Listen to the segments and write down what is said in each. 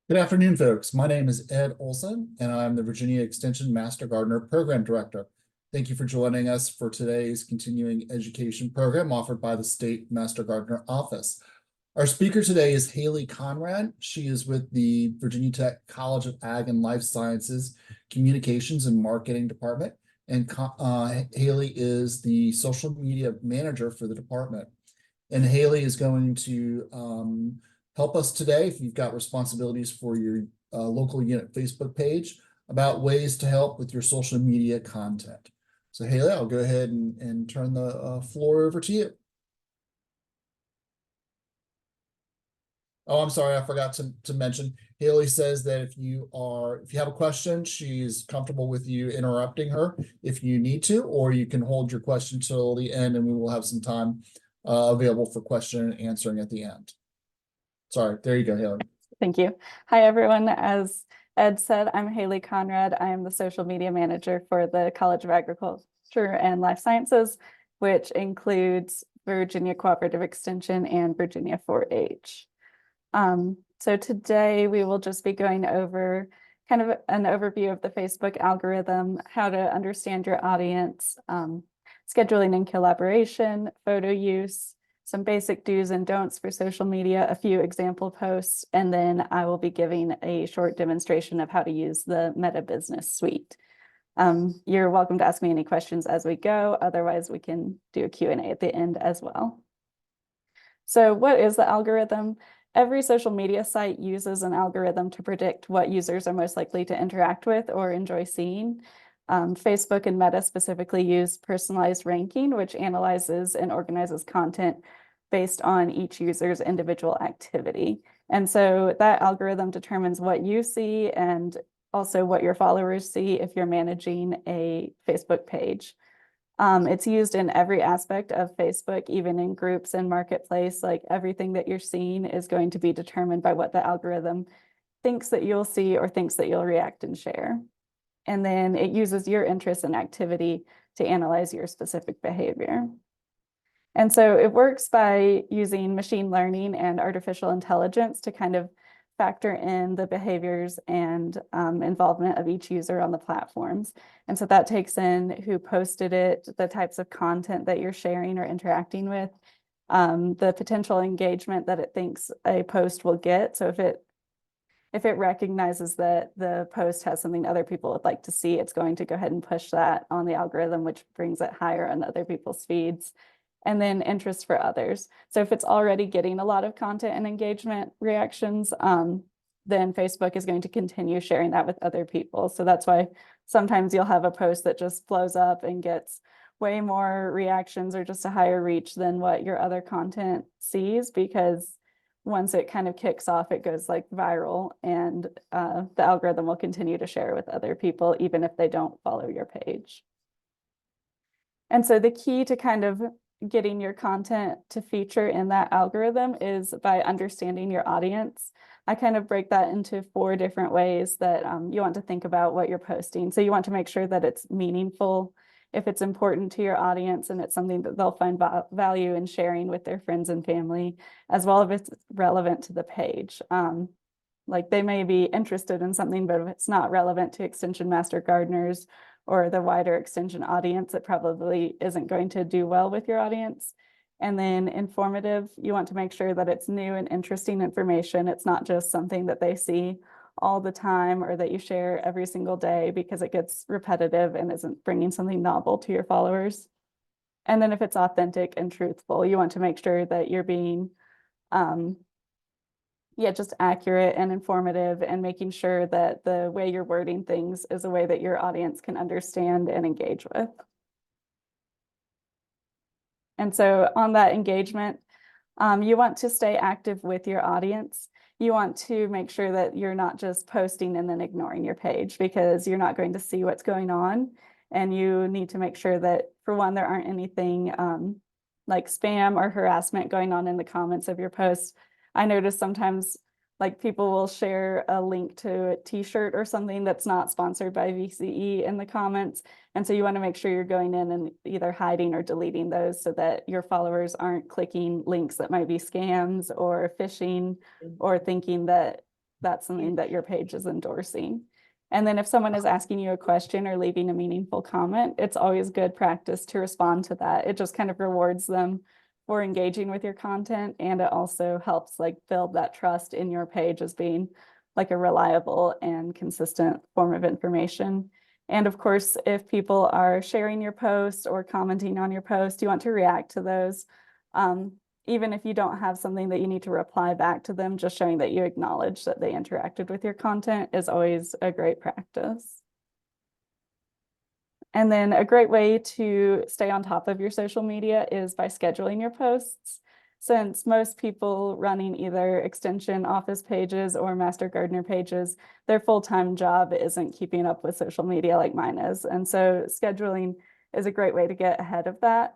Good afternoon, folks. My name is Ed Olson, and I'm the Virginia Extension Master Gardener Program Director. Thank you for joining us for today's continuing education program offered by the State Master Gardener Office. Our speaker today is Hayley Conrad. She is with the Virginia Tech College of Ag and Life Sciences Communications and Marketing Department, and Hayley is the social media manager for the department. And Hayley is going to help us today if you've got responsibilities for your local unit Facebook page about ways to help with your social media content. So Hayley, I'll go ahead and turn the floor over to you. Oh, I'm sorry, I forgot to mention. Hayley says that if you have a question, she's comfortable with you interrupting her if you need to, or you can hold your question till the end and we will have some time available for question and answering at the end. Sorry, there you go, Hayley. Thank you. Hi, everyone. As Ed said, I'm Hayley Conrad. I am the social media manager for the College of Agriculture and Life Sciences, which includes Virginia Cooperative Extension and Virginia 4-H. So today we will just be going over kind of an overview of the Facebook algorithm, how to understand your audience, scheduling and collaboration, photo use, some basic do's and don'ts for social media, a few example posts, and then I will be giving a short demonstration of how to use the Meta Business Suite. You're welcome to ask me any questions as we go. Otherwise, we can do a Q&A at the end as well. So what is the algorithm? Every social media site uses an algorithm to predict what users are most likely to interact with or enjoy seeing. Facebook and Meta specifically use personalized ranking, which analyzes and organizes content based on each user's individual activity. And so that algorithm determines what you see and also what your followers see if you're managing a Facebook page. It's used in every aspect of Facebook, even in groups and marketplace. Like everything that you're seeing is going to be determined by what the algorithm thinks that you'll see or thinks that you'll react and share. And then it uses your interest and activity to analyze your specific behavior. And so it works by using machine learning and artificial intelligence to kind of factor in the behaviors and involvement of each user on the platforms. And so that takes in who posted it, the types of content that you're sharing or interacting with, the potential engagement that it thinks a post will get. So if it recognizes that the post has something other people would like to see, it's going to go ahead and push that on the algorithm, which brings it higher on other people's feeds. And then interest for others. So if it's already getting a lot of content and engagement reactions, then Facebook is going to continue sharing that with other people. So that's why sometimes you'll have a post that just blows up and gets way more reactions or just a higher reach than what your other content sees, because once it kind of kicks off, it goes like viral, and the algorithm will continue to share with other people, even if they don't follow your page. And so the key to kind of getting your content to feature in that algorithm is by understanding your audience. I kind of break that into 4 different ways that you want to think about what you're posting. So you want to make sure that it's meaningful, if it's important to your audience and it's something that they'll find value in sharing with their friends and family, as well as if it's relevant to the page. Like they may be interested in something, but if it's not relevant to Extension Master Gardeners or the wider extension audience, it probably isn't going to do well with your audience. And then informative, you want to make sure that it's new and interesting information. It's not just something that they see all the time or that you share every single day, because it gets repetitive and isn't bringing something novel to your followers. And then if it's authentic and truthful, you want to make sure that you're being just accurate and informative, and making sure that the way you're wording things is a way that your audience can understand and engage with. And so on that engagement, you want to stay active with your audience. You want to make sure that you're not just posting and then ignoring your page, because you're not going to see what's going on. And you need to make sure that, for one, there aren't anything like spam or harassment going on in the comments of your posts. I notice sometimes like people will share a link to a t-shirt or something that's not sponsored by VCE in the comments. And so you want to make sure you're going in and either hiding or deleting those, so that your followers aren't clicking links that might be scams or phishing, or thinking that that's something that your page is endorsing. And then if someone is asking you a question or leaving a meaningful comment, it's always good practice to respond to that. It just kind of rewards them for engaging with your content, and it also helps like build that trust in your page as being like a reliable and consistent form of information. And of course, if people are sharing your post or commenting on your post, you want to react to those. Even if you don't have something that you need to reply back to them, just showing that you acknowledge that they interacted with your content is always a great practice. And then a great way to stay on top of your social media is by scheduling your posts. Since most people running either extension office pages or master gardener pages, their full-time job isn't keeping up with social media like mine is. And so scheduling is a great way to get ahead of that.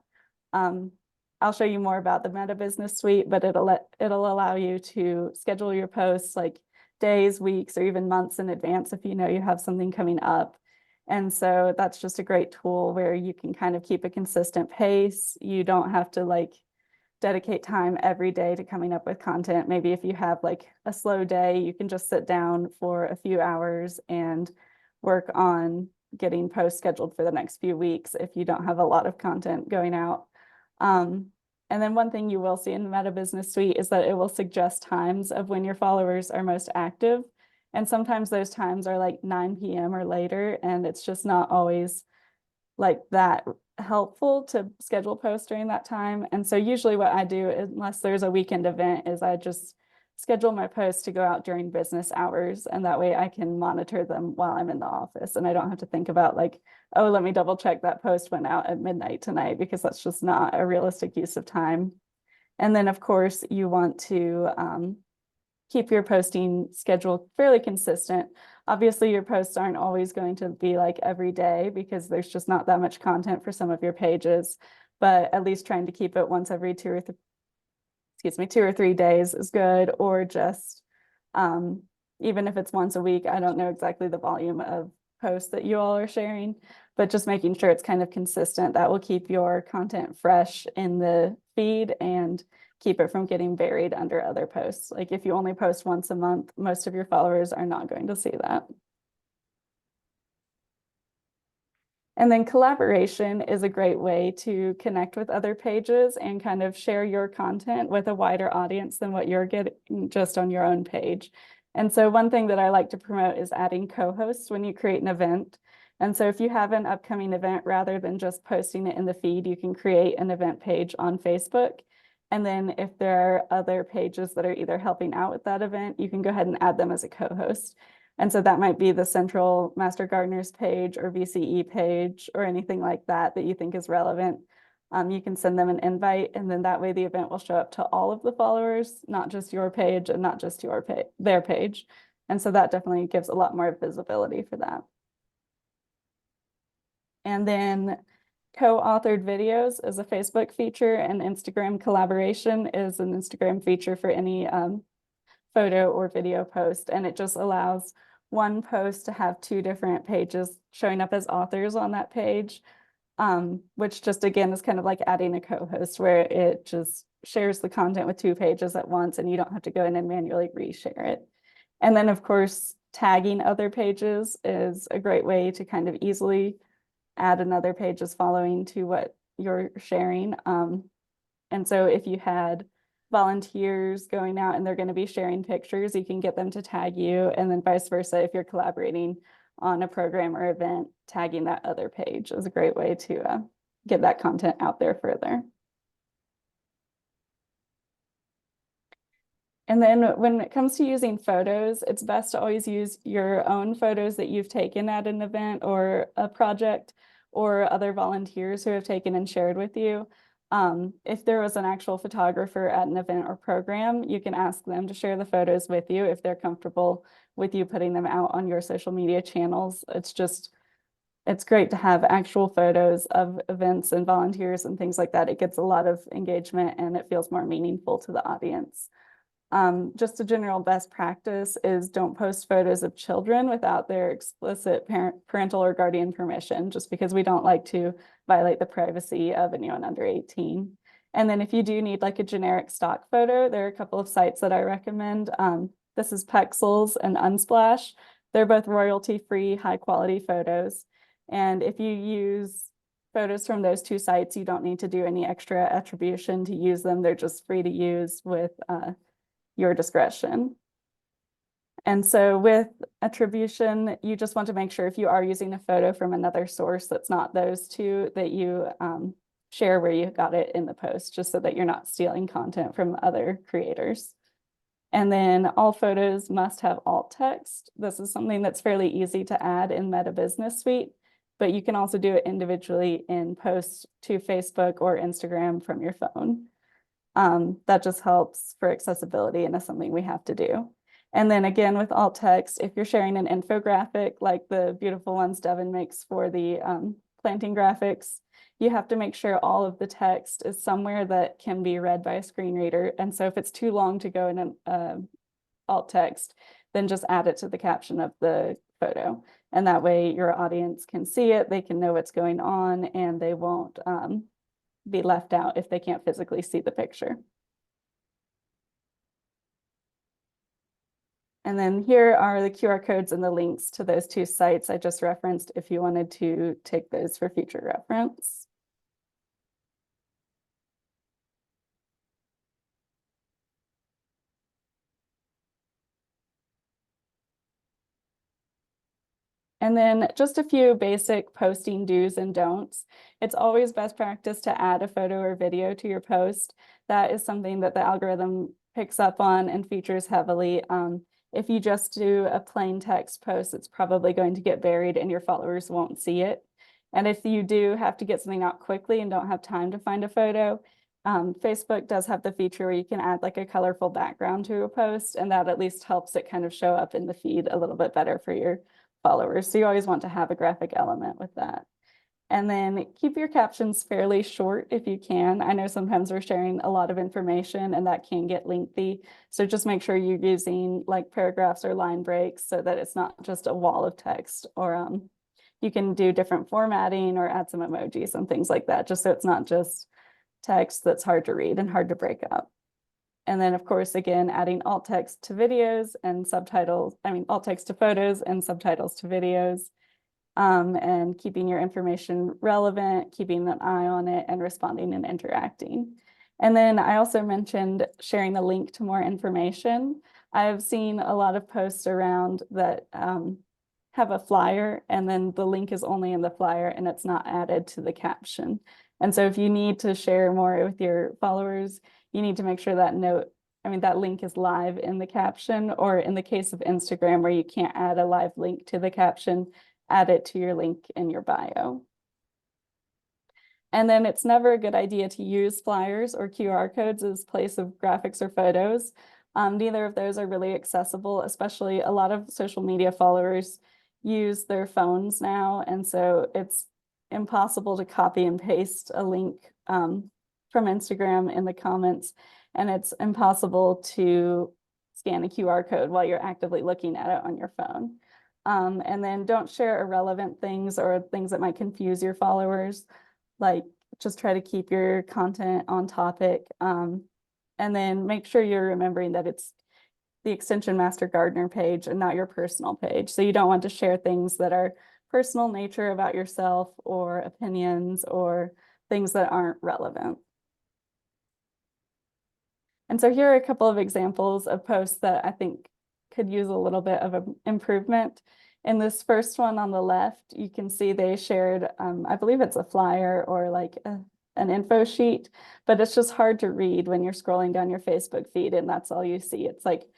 I'll show you more about the Meta Business Suite, but it'll allow you to schedule your posts like days, weeks, or even months in advance if you know you have something coming up. And so that's just a great tool where you can kind of keep a consistent pace. You don't have to like dedicate time every day to coming up with content. Maybe if you have like a slow day, you can just sit down for a few hours and work on getting posts scheduled for the next few weeks if you don't have a lot of content going out. And then one thing you will see in the Meta Business Suite is that it will suggest times of when your followers are most active. And sometimes those times are like 9 p.m. or later, and it's just not always like that helpful to schedule posts during that time. And so usually what I do, unless there's a weekend event, is I just schedule my posts to go out during business hours. And that way I can monitor them while I'm in the office. And I don't have to think about like, oh, let me double check that post went out at midnight tonight, because that's just not a realistic use of time. And then of course you want to keep your posting schedule fairly consistent. Obviously, your posts aren't always going to be like every day because there's just not that much content for some of your pages, but at least trying to keep it once every 2 or 3 days is good, or just even if it's once a week. I don't know exactly the volume of posts that you all are sharing, but just making sure it's kind of consistent. That will keep your content fresh in the feed and keep it from getting buried under other posts. Like if you only post once a month, most of your followers are not going to see that. And then collaboration is a great way to connect with other pages and kind of share your content with a wider audience than what you're getting just on your own page. And so one thing that I like to promote is adding co-hosts when you create an event. And so if you have an upcoming event, rather than just posting it in the feed, you can create an event page on Facebook. And then if there are other pages that are either helping out with that event, you can go ahead and add them as a co-host. And so that might be the Central Master Gardeners page or VCE page or anything like that that you think is relevant. You can send them an invite, and then that way the event will show up to all of the followers, not just your page and not just their page. And so that definitely gives a lot more visibility for that. And then co-authored videos is a Facebook feature, and Instagram collaboration is an Instagram feature for any photo or video post. And it just allows one post to have 2 different pages showing up as authors on that page, which just again is kind of like adding a co-host where it just shares the content with 2 pages at once and you don't have to go in and manually reshare it. And then of course, tagging other pages is a great way to kind of easily add another page's following to what you're sharing. And so if you had volunteers going out and they're going to be sharing pictures, you can get them to tag you, and then vice versa. If you're collaborating on a program or event, tagging that other page is a great way to get that content out there further. And then when it comes to using photos, it's best to always use your own photos that you've taken at an event or a project, or other volunteers who have taken and shared with you. If there was an actual photographer at an event or program, you can ask them to share the photos with you if they're comfortable with you putting them out on your social media channels. It's great to have actual photos of events and volunteers and things like that. It gets a lot of engagement and it feels more meaningful to the audience. Just a general best practice is don't post photos of children without their explicit parental or guardian permission, just because we don't like to violate the privacy of anyone under 18. And then if you do need like a generic stock photo, there are a couple of sites that I recommend. This is Pexels and Unsplash. They're both royalty-free, high-quality photos. And if you use photos from those two sites, you don't need to do any extra attribution to use them. They're just free to use with your discretion. And so with attribution, you just want to make sure if you are using a photo from another source that's not those two, that you share where you got it in the post, just so that you're not stealing content from other creators. And then all photos must have alt text. This is something that's fairly easy to add in Meta Business Suite, but you can also do it individually in posts to Facebook or Instagram from your phone. That just helps for accessibility and is something we have to do. And then again, with alt text, if you're sharing an infographic like the beautiful ones Devin makes for the planting graphics, you have to make sure all of the text is somewhere that can be read by a screen reader. And so if it's too long to go in an alt text, then just add it to the caption of the photo. And that way your audience can see it, they can know what's going on, and they won't be left out if they can't physically see the picture. And then here are the QR codes and the links to those two sites I just referenced if you wanted to take those for future reference. And then just a few basic posting do's and don'ts. It's always best practice to add a photo or video to your post. That is something that the algorithm picks up on and features heavily. If you just do a plain text post, it's probably going to get buried and your followers won't see it. And if you do have to get something out quickly and don't have time to find a photo, Facebook does have the feature where you can add like a colorful background to a post, and that at least helps it kind of show up in the feed a little bit better for your followers. So you always want to have a graphic element with that. And then keep your captions fairly short if you can. I know sometimes we're sharing a lot of information and that can get lengthy. So just make sure you're using like paragraphs or line breaks so that it's not just a wall of text, or you can do different formatting or add some emojis and things like that, just so it's not just text that's hard to read and hard to break up. And then of course, again, adding alt text to videos and subtitles, alt text to photos and subtitles to videos. And keeping your information relevant, keeping an eye on it, and responding and interacting. And then I also mentioned sharing a link to more information. I've seen a lot of posts around that have a flyer, and then the link is only in the flyer and it's not added to the caption. And so if you need to share more with your followers, you need to make sure that that link is live in the caption, or in the case of Instagram where you can't add a live link to the caption, add it to your link in your bio. And then it's never a good idea to use flyers or QR codes as place of graphics or photos. Neither of those are really accessible, especially a lot of social media followers use their phones now. And so it's impossible to copy and paste a link from Instagram in the comments. And it's impossible to scan a QR code while you're actively looking at it on your phone. And then don't share irrelevant things or things that might confuse your followers. Like, just try to keep your content on topic. And then make sure you're remembering that it's the Extension Master Gardener page and not your personal page. So you don't want to share things that are personal nature about yourself, or opinions, or things that aren't relevant. And so here are a couple of examples of posts that I think could use a little bit of an improvement. In this first one on the left, you can see they shared, I believe it's a flyer or like an info sheet, but it's just hard to read when you're scrolling down your Facebook feed and that's all you see. It's like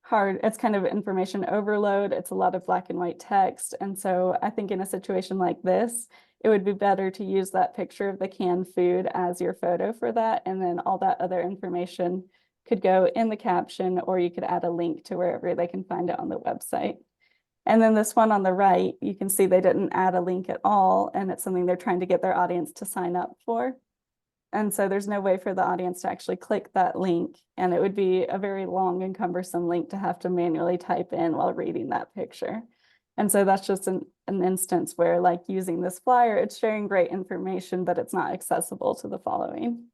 hard, it's kind of information overload. It's a lot of black and white text. And so I think in a situation like this, it would be better to use that picture of the canned food as your photo for that. And then all that other information could go in the caption, or you could add a link to wherever they can find it on the website. And then this one on the right, you can see they didn't add a link at all, and it's something they're trying to get their audience to sign up for. And so there's no way for the audience to actually click that link, and it would be a very long and cumbersome link to have to manually type in while reading that picture. And so that's just an instance where, like, using this flyer, it's sharing great information, but it's not accessible to the following.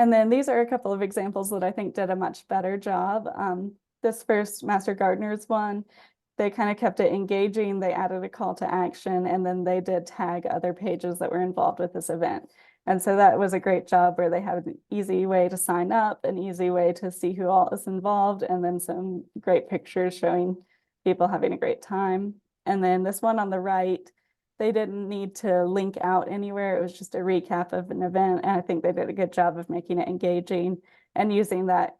And then these are a couple of examples that I think did a much better job. This first Master Gardeners one, they kind of kept it engaging. They added a call to action, and then they did tag other pages that were involved with this event. And so that was a great job where they had an easy way to sign up, an easy way to see who all is involved, and then some great pictures showing people having a great time. And then this one on the right, they didn't need to link out anywhere. It was just a recap of an event. And I think they did a good job of making it engaging and using that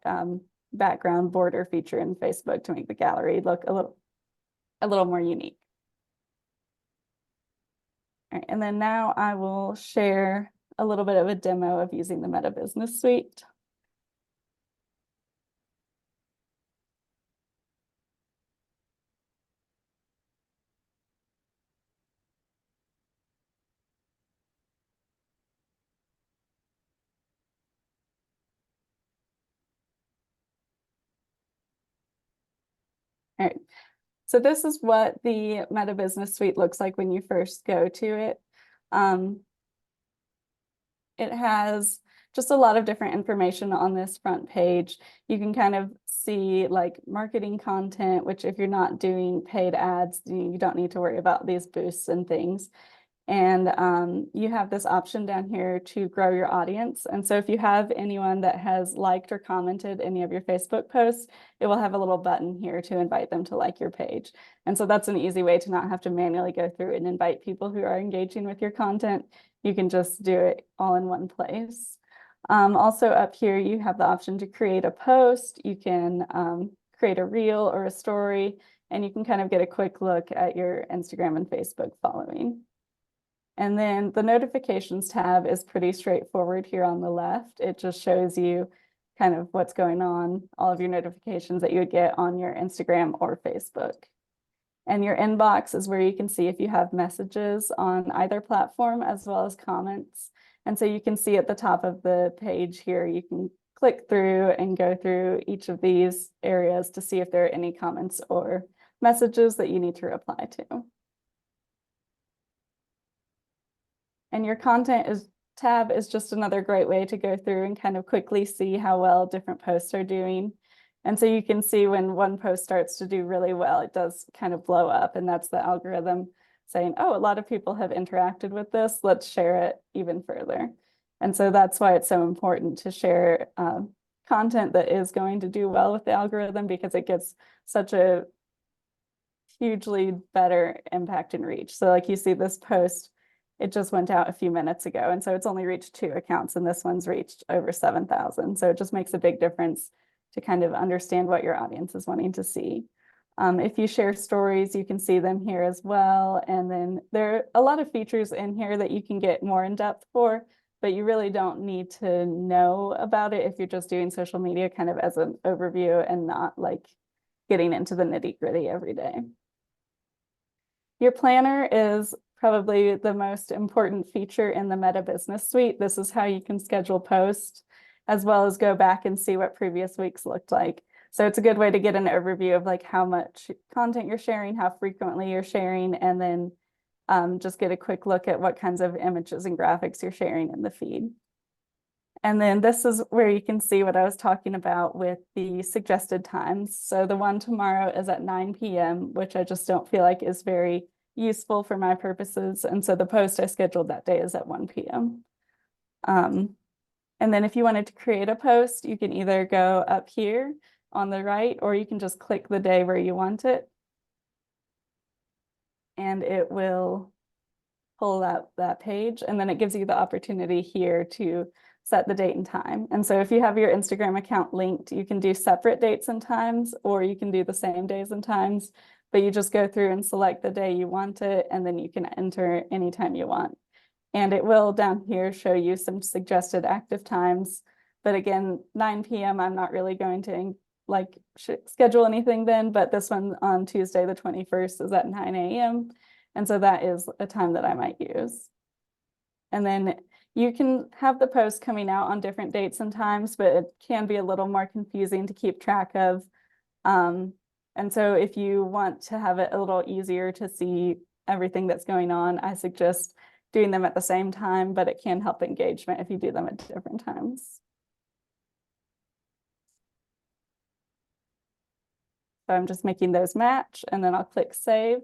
background border feature in Facebook to make the gallery look a little more unique. All right, and then now I will share a little bit of a demo of using the Meta Business Suite. All right, so this is what the Meta Business Suite looks like when you first go to it. It has just a lot of different information on this front page. You can kind of see like marketing content, which if you're not doing paid ads, you don't need to worry about these boosts and things. And you have this option down here to grow your audience. And so if you have anyone that has liked or commented any of your Facebook posts, it will have a little button here to invite them to like your page. And so that's an easy way to not have to manually go through and invite people who are engaging with your content. You can just do it all in one place. Also up here, you have the option to create a post. You can create a reel or a story, and you can kind of get a quick look at your Instagram and Facebook following. And then the notifications tab is pretty straightforward here on the left. It just shows you kind of what's going on, all of your notifications that you would get on your Instagram or Facebook. And your inbox is where you can see if you have messages on either platform as well as comments. And so you can see at the top of the page here, you can click through and go through each of these areas to see if there are any comments or messages that you need to reply to. And your content tab is just another great way to go through and kind of quickly see how well different posts are doing. And so you can see when one post starts to do really well, it does kind of blow up, and that's the algorithm saying, oh, a lot of people have interacted with this, let's share it even further. And so that's why it's so important to share content that is going to do well with the algorithm, because it gets such a hugely better impact and reach. So like you see this post, it just went out a few minutes ago, and so it's only reached 2 accounts, and this one's reached over 7,000. So it just makes a big difference to kind of understand what your audience is wanting to see. If you share stories, you can see them here as well. And then there are a lot of features in here that you can get more in depth for, but you really don't need to know about it if you're just doing social media kind of as an overview and not like getting into the nitty-gritty every day. Your planner is probably the most important feature in the Meta Business Suite. This is how you can schedule posts, as well as go back and see what previous weeks looked like. So it's a good way to get an overview of like how much content you're sharing, how frequently you're sharing, and then just get a quick look at what kinds of images and graphics you're sharing in the feed. And then this is where you can see what I was talking about with the suggested times. So the one tomorrow is at 9 p.m., which I just don't feel like is very useful for my purposes. And so the post I scheduled that day is at 1 p.m. And then if you wanted to create a post, you can either go up here on the right, or you can just click the day where you want it. And it will pull out that page. And then it gives you the opportunity here to set the date and time. And so if you have your Instagram account linked, you can do separate dates and times, or you can do the same days and times, but you just go through and select the day you want it, and then you can enter anytime you want. And it will down here show you some suggested active times. But again, 9 p.m. I'm not really going to like schedule anything then, but this one on Tuesday, the 21st is at 9 a.m. And so that is a time that I might use. And then you can have the post coming out on different dates and times, but it can be a little more confusing to keep track of. And so if you want to have it a little easier to see everything that's going on, I suggest doing them at the same time, but it can help engagement if you do them at different times. So I'm just making those match, and then I'll click save.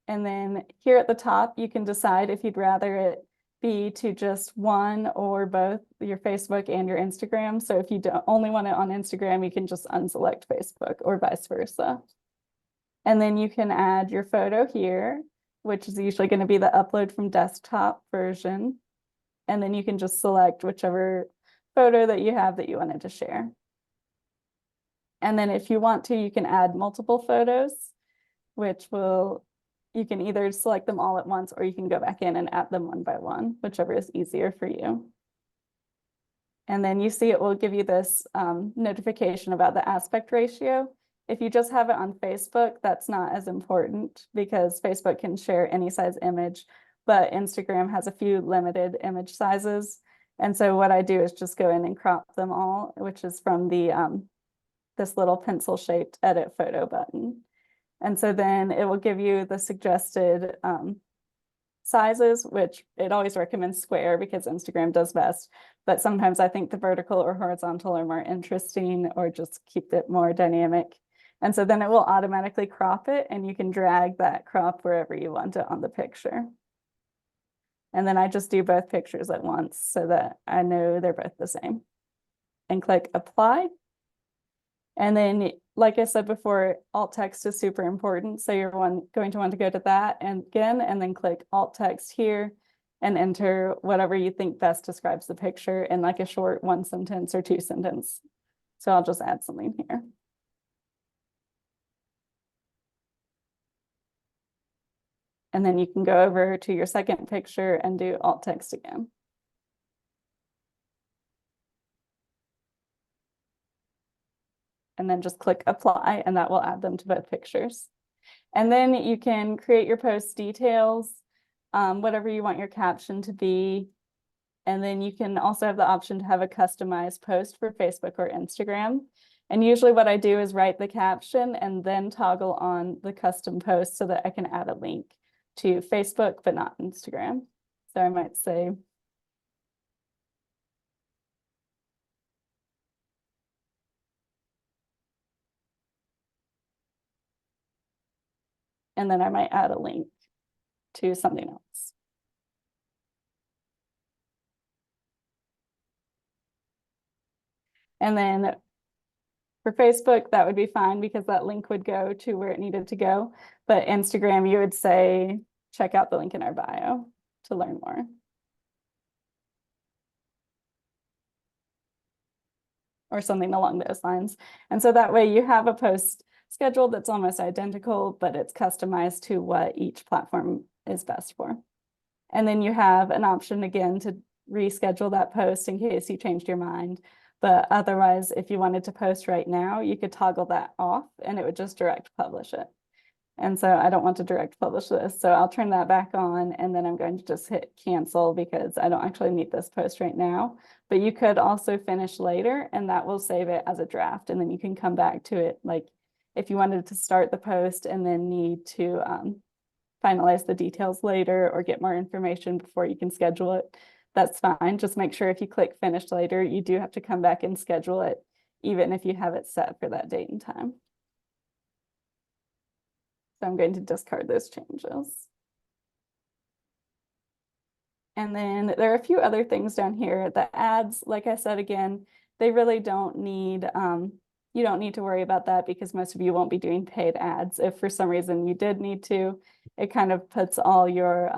And then here at the top, you can decide if you'd rather it be to just one or both your Facebook and your Instagram. So if you don't only want it on Instagram, you can just unselect Facebook or vice versa. And then you can add your photo here, which is usually going to be the upload from desktop version. And then you can just select whichever photo that you have that you wanted to share. And then if you want to, you can add multiple photos, which you can either select them all at once, or you can go back in and add them one by one, whichever is easier for you. And then you see it will give you this notification about the aspect ratio. If you just have it on Facebook, that's not as important because Facebook can share any size image, but Instagram has a few limited image sizes. And so what I do is just go in and crop them all, which is from the this little pencil shaped edit photo button. And so then it will give you the suggested sizes, which it always recommends square because Instagram does best. But sometimes I think the vertical or horizontal are more interesting, or just keep it more dynamic. And so then it will automatically crop it, and you can drag that crop wherever you want it on the picture. And then I just do both pictures at once so that I know they're both the same. And click apply. And then, like I said before, alt text is super important. So you're going to want to go to that and again, and then click alt text here and enter whatever you think best describes the picture in like a short 1 sentence or 2 sentence. So I'll just add something here. And then you can go over to your second picture and do alt text again. And then just click apply, and that will add them to both pictures. And then you can create your post details, whatever you want your caption to be. And then you can also have the option to have a customized post for Facebook or Instagram. And usually what I do is write the caption and then toggle on the custom post so that I can add a link to Facebook, but not Instagram. So I might say, and then I might add a link to something else. And then for Facebook, that would be fine because that link would go to where it needed to go. But Instagram, you would say, check out the link in our bio to learn more. Or something along those lines. And so that way you have a post scheduled that's almost identical, but it's customized to what each platform is best for. And then you have an option again to reschedule that post in case you changed your mind. But otherwise, if you wanted to post right now, you could toggle that off and it would just direct publish it. And so I don't want to direct publish this. So I'll turn that back on, and then I'm going to just hit cancel because I don't actually need this post right now. But you could also finish later, and that will save it as a draft. And then you can come back to it. Like if you wanted to start the post and then need to finalize the details later or get more information before you can schedule it, that's fine. Just make sure if you click finish later, you do have to come back and schedule it, even if you have it set for that date and time. So I'm going to discard those changes. And then there are a few other things down here. The ads, like I said, again, they really don't need, you don't need to worry about that because most of you won't be doing paid ads. If for some reason you did need to, it kind of puts all your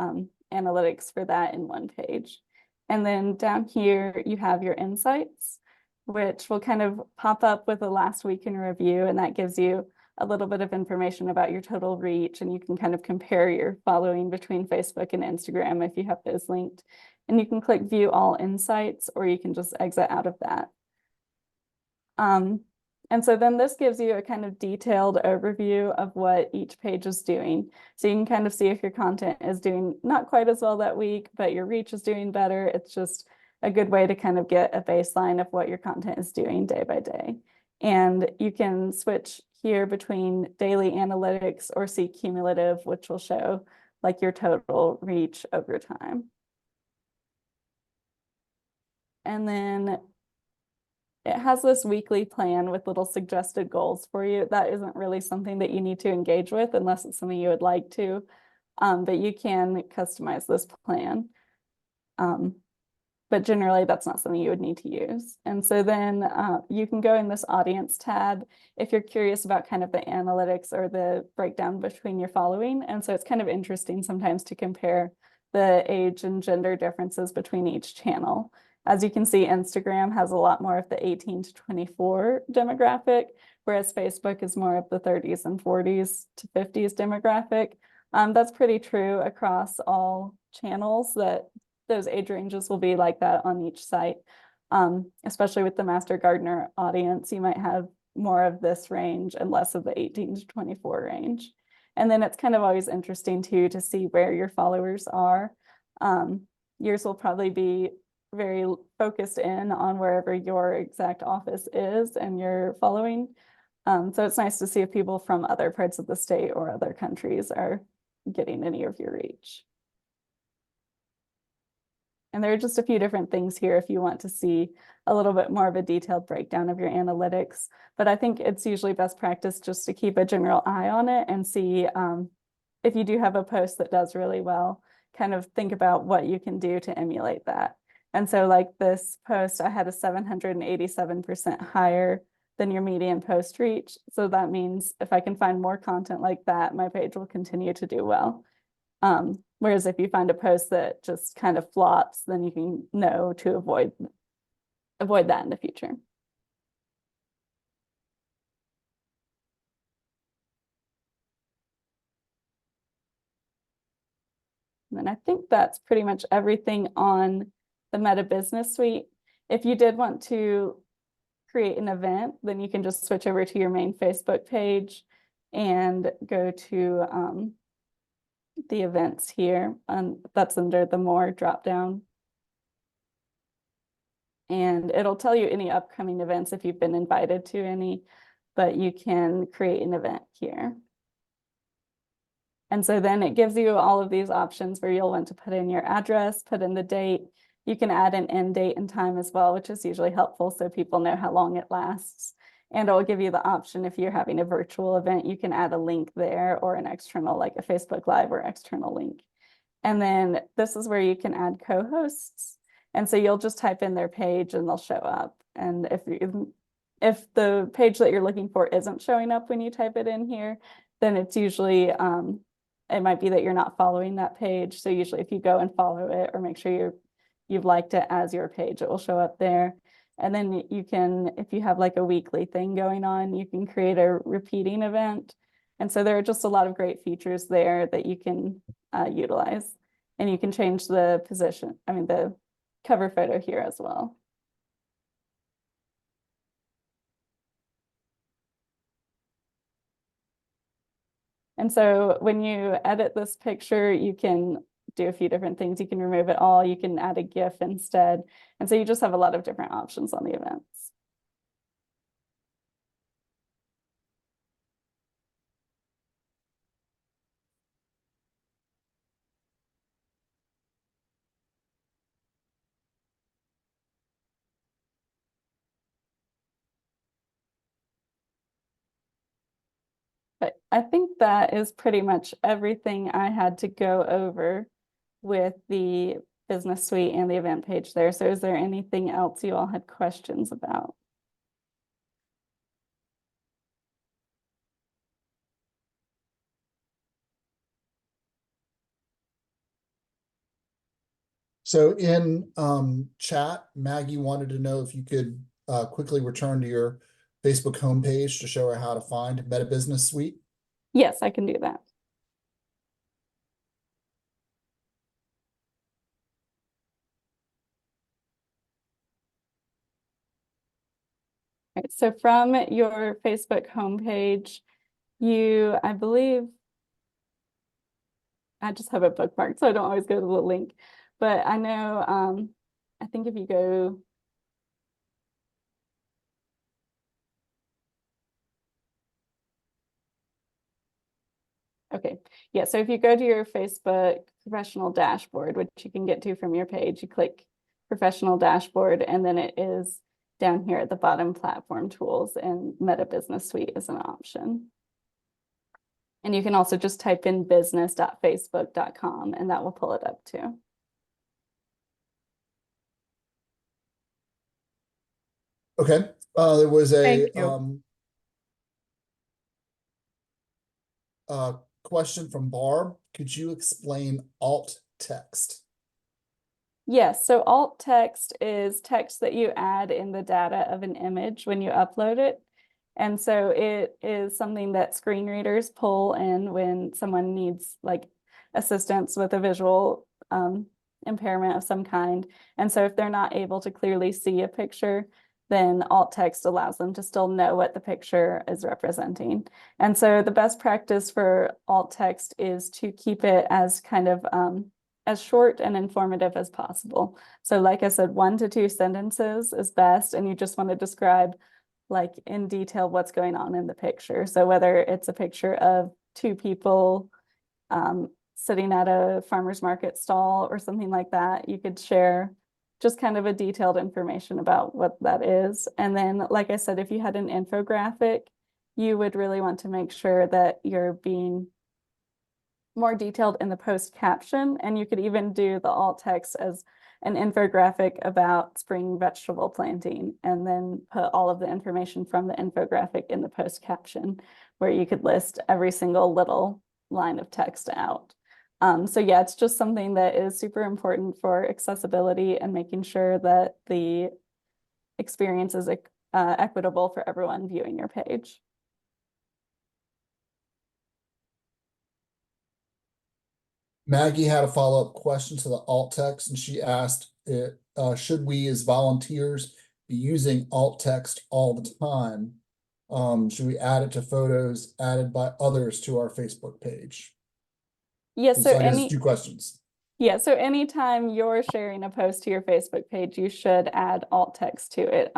analytics for that in one page. And then down here, you have your insights, which will kind of pop up with a last week in review, and that gives you a little bit of information about your total reach, and you can kind of compare your following between Facebook and Instagram if you have those linked. And you can click view all insights, or you can just exit out of that. And so then this gives you a kind of detailed overview of what each page is doing. So you can kind of see if your content is doing not quite as well that week, but your reach is doing better. It's just a good way to kind of get a baseline of what your content is doing day by day. And you can switch here between daily analytics or see cumulative, which will show like your total reach over time. And then it has this weekly plan with little suggested goals for you. That isn't really something that you need to engage with unless it's something you would like to. But you can customize this plan. But generally that's not something you would need to use. And so then you can go in this audience tab if you're curious about kind of the analytics or the breakdown between your following. And so it's kind of interesting sometimes to compare the age and gender differences between each channel. As you can see, Instagram has a lot more of the 18 to 24 demographic, whereas Facebook is more of the 30s and 40s to 50s demographic. That's pretty true across all channels, that those age ranges will be like that on each site. Especially with the Master Gardener audience, you might have more of this range and less of the 18 to 24 range. And then it's kind of always interesting too to see where your followers are. Yours will probably be very focused in on wherever your exact office is and your following. So it's nice to see if people from other parts of the state or other countries are getting any of your reach. And there are just a few different things here if you want to see a little bit more of a detailed breakdown of your analytics. But I think it's usually best practice just to keep a general eye on it and see if you do have a post that does really well, kind of think about what you can do to emulate that. And so like this post, I had a 787% higher than your median post reach. So that means if I can find more content like that, my page will continue to do well. Whereas if you find a post that just kind of flops, then you can know to avoid that in the future. And then I think that's pretty much everything on the Meta Business Suite. If you did want to create an event, then you can just switch over to your main Facebook page and go to the events here, and that's under the More dropdown. And it'll tell you any upcoming events if you've been invited to any, but you can create an event here. And so then it gives you all of these options where you'll want to put in your address, put in the date. You can add an end date and time as well, which is usually helpful so people know how long it lasts. And it'll give you the option if you're having a virtual event, you can add a link there or an external, like a Facebook Live or external link. And then this is where you can add co-hosts. And so you'll just type in their page and they'll show up. And if the page that you're looking for isn't showing up when you type it in here, then it's usually it might be that you're not following that page. So usually if you go and follow it or make sure you've liked it as your page, it will show up there. And then you can, if you have like a weekly thing going on, you can create a repeating event. And so there are just a lot of great features there that you can utilize. And you can change the position, the cover photo here as well. And so when you edit this picture, you can do a few different things. You can remove it all. You can add a GIF instead. And so you just have a lot of different options on the events. But I think that is pretty much everything I had to go over with the business suite and the event page there. So is there anything else you all had questions about? So in chat, Maggie wanted to know if you could quickly return to your Facebook homepage to show her how to find Meta Business Suite. Yes, I can do that. Right, so from your Facebook homepage, I believe, I just have it bookmarked, so I don't always go to the link. But I know, I think if you go, okay, yeah, so if you go to your Facebook professional dashboard, which you can get to from your page, you click professional dashboard, and then it is down here at the bottom, platform tools, and Meta Business Suite is an option. And you can also just type in business.facebook.com and that will pull it up too. Okay, there was a Thank you. question from Barb. Could you explain alt text? Yes, so alt text is text that you add in the data of an image when you upload it. And so it is something that screen readers pull in when someone needs like assistance with a visual impairment of some kind. And so if they're not able to clearly see a picture, then alt text allows them to still know what the picture is representing. And so the best practice for alt text is to keep it as kind of as short and informative as possible. So like I said, 1 to 2 sentences is best, and you just want to describe like in detail what's going on in the picture. So whether it's a picture of 2 people sitting at a farmer's market stall or something like that, you could share just kind of a detailed information about what that is. And then, like I said, if you had an infographic, you would really want to make sure that you're being more detailed in the post caption, and you could even do the alt text as an infographic about spring vegetable planting, and then put all of the information from the infographic in the post caption, where you could list every single little line of text out. So yeah, it's just something that is super important for accessibility and making sure that the experience is equitable for everyone viewing your page. Maggie had a follow-up question to the alt text, and she asked, should we as volunteers be using alt text all the time? Should we add it to photos added by others to our Facebook page? Yeah, So I guess 2 questions. Yeah, so anytime you're sharing a post to your Facebook page, you should add alt text to it.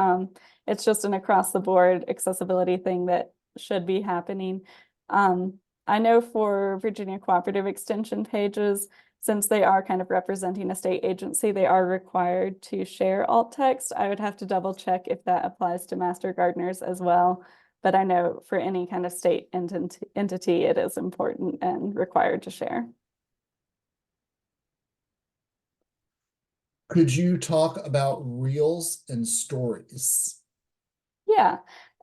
It's just an across the board accessibility thing that should be happening. I know for Virginia Cooperative Extension pages, since they are kind of representing a state agency, they are required to share alt text. I would have to double check if that applies to Master Gardeners as well. But I know for any kind of state entity, it is important and required to share. Could you talk about reels and stories? Yeah.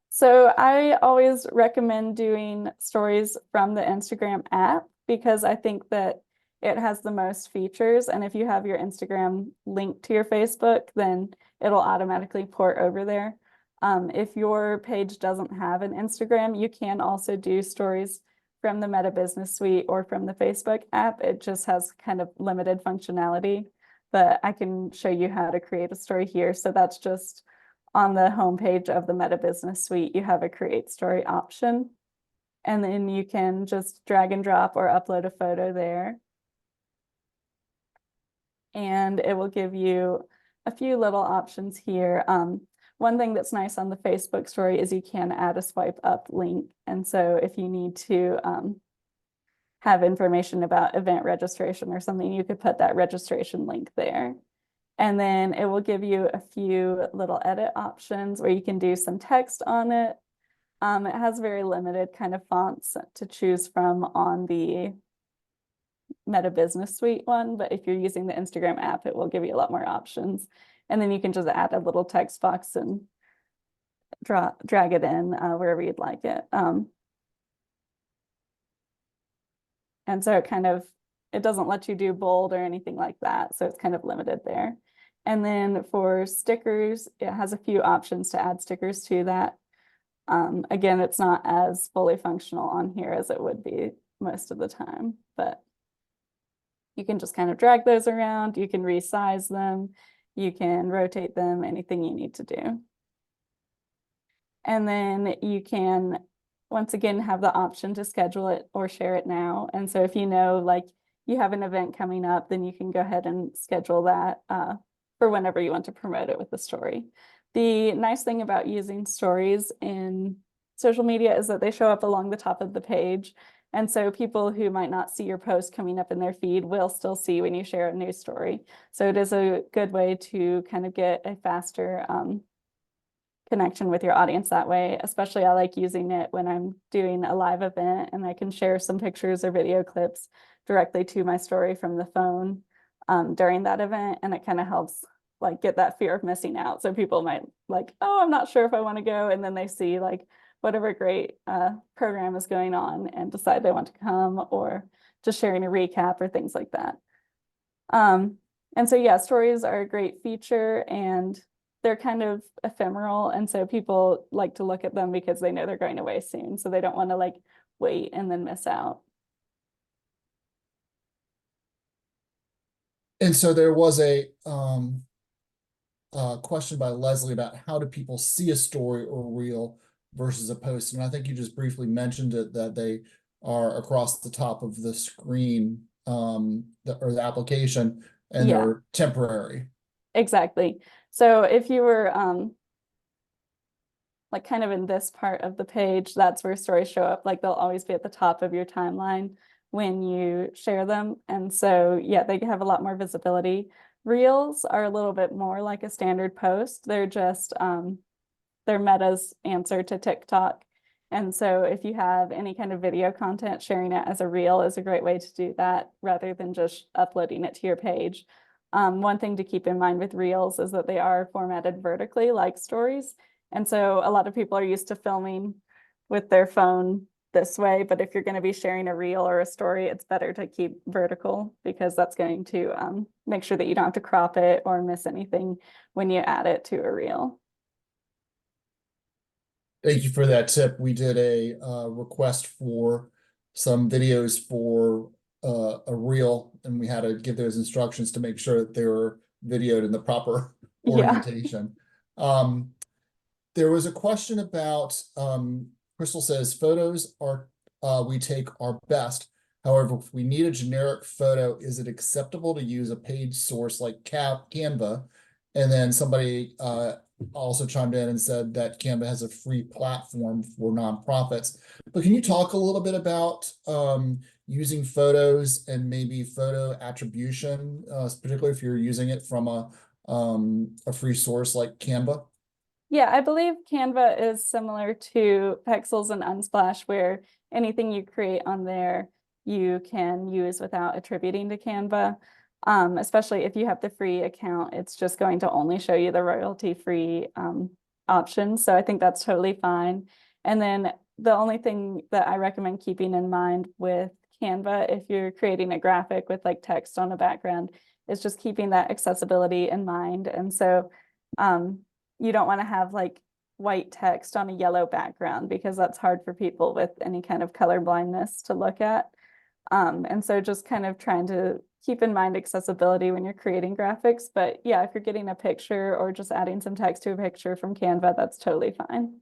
So I always recommend doing stories from the Instagram app because I think that it has the most features. And if you have your Instagram linked to your Facebook, then it'll automatically port over there. If your page doesn't have an Instagram, you can also do stories from the Meta Business Suite or from the Facebook app. It just has kind of limited functionality, but I can show you how to create a story here. So that's just on the homepage of the Meta Business Suite, you have a create story option. And then you can just drag and drop or upload a photo there. And it will give you a few little options here. One thing that's nice on the Facebook story is you can add a swipe up link. And so if you need to have information about event registration or something, you could put that registration link there. And then it will give you a few little edit options where you can do some text on it. It has very limited kind of fonts to choose from on the Meta Business Suite one, but if you're using the Instagram app, it will give you a lot more options. And then you can just add a little text box and drag it in wherever you'd like it. And so it doesn't let you do bold or anything like that. So it's kind of limited there. And then for stickers, it has a few options to add stickers to that. Again, it's not as fully functional on here as it would be most of the time, but you can just kind of drag those around. You can resize them. You can rotate them, anything you need to do. And then you can, once again, have the option to schedule it or share it now. And so if you know, like you have an event coming up, then you can go ahead and schedule that for whenever you want to promote it with the story. The nice thing about using stories in social media is that they show up along the top of the page. And so people who might not see your post coming up in their feed will still see when you share a news story. So it is a good way to kind of get a faster connection with your audience that way. Especially I like using it when I'm doing a live event and I can share some pictures or video clips directly to my story from the phone during that event. And it kind of helps like get that fear of missing out. So people might like, oh, I'm not sure if I want to go. And then they see like whatever great program is going on and decide they want to come, or just sharing a recap or things like that. And so, yeah, stories are a great feature and they're kind of ephemeral. And so people like to look at them because they know they're going away soon. So they don't want to like wait and then miss out. And so there was a question by Leslie about how do people see a story or reel versus a post. And I think you just briefly mentioned it, that they are across the top of the screen or the application, and Yeah, they're temporary. exactly. So if you were like kind of in this part of the page, that's where stories show up. Like they'll always be at the top of your timeline when you share them. And so, yeah, they have a lot more visibility. Reels are a little bit more like a standard post. They're just they're Meta's answer to TikTok. And so if you have any kind of video content, sharing it as a reel is a great way to do that rather than just uploading it to your page. One thing to keep in mind with reels is that they are formatted vertically like stories. And so a lot of people are used to filming with their phone this way, but if you're going to be sharing a reel or a story, it's better to keep vertical because that's going to make sure that you don't have to crop it or miss anything when you add it to a reel. Thank you for that tip. We did a request for some videos for a reel, and we had to give those instructions to make sure that they were videoed in the proper Yeah. orientation. There was a question about, Crystal says, photos are we take our best. However, if we need a generic photo, is it acceptable to use a paid source like Canva? And then somebody also chimed in and said that Canva has a free platform for nonprofits. But can you talk a little bit about using photos and maybe photo attribution, particularly if you're using it from a free source like Canva? Yeah, I believe Canva is similar to Pexels and Unsplash, where anything you create on there you can use without attributing to Canva. Especially if you have the free account, it's just going to only show you the royalty-free options. So I think that's totally fine. And then the only thing that I recommend keeping in mind with Canva, if you're creating a graphic with like text on a background, is just keeping that accessibility in mind. And so you don't want to have like white text on a yellow background because that's hard for people with any kind of color blindness to look at. And so just kind of trying to keep in mind accessibility when you're creating graphics. But yeah, if you're getting a picture or just adding some text to a picture from Canva, that's totally fine.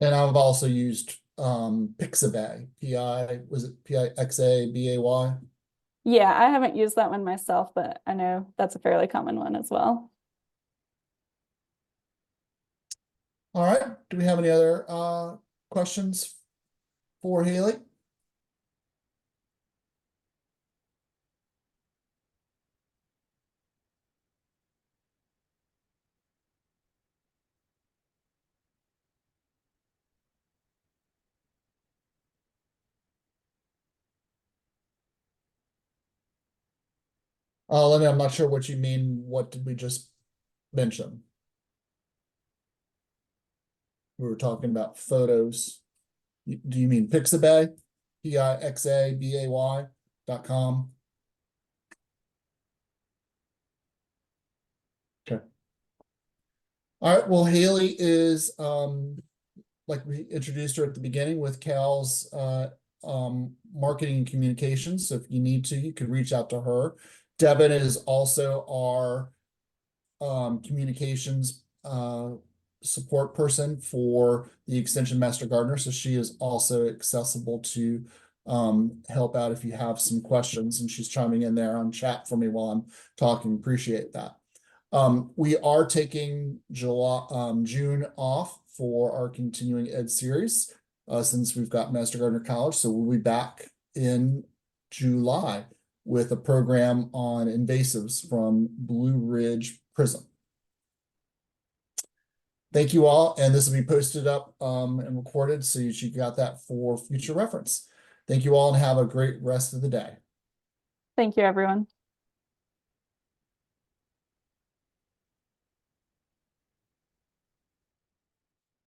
And I've also used Pixabay, was it Pixabay? Yeah, I haven't used that one myself, but I know that's a fairly common one as well. All right. Do we have any other questions for Hayley? Lenny, I'm not sure what you mean. What did we just mention? We were talking about photos. Do you mean Pixabay? Pixabay.com? Okay. All right. Well, Hayley is like we introduced her at the beginning with Cal's marketing and communications. So if you need to, you could reach out to her. Devin is also our communications support person for the Extension Master Gardener. So she is also accessible to help out if you have some questions. And she's chiming in there on chat for me while I'm talking. Appreciate that. We are taking June off for our continuing ed series since we've got Master Gardener College. So we'll be back in July with a program on invasives from Blue Ridge Prism. Thank you all, and this will be posted up and recorded, so you got that for future reference. Thank you all and have a great rest of the day. Thank you, everyone.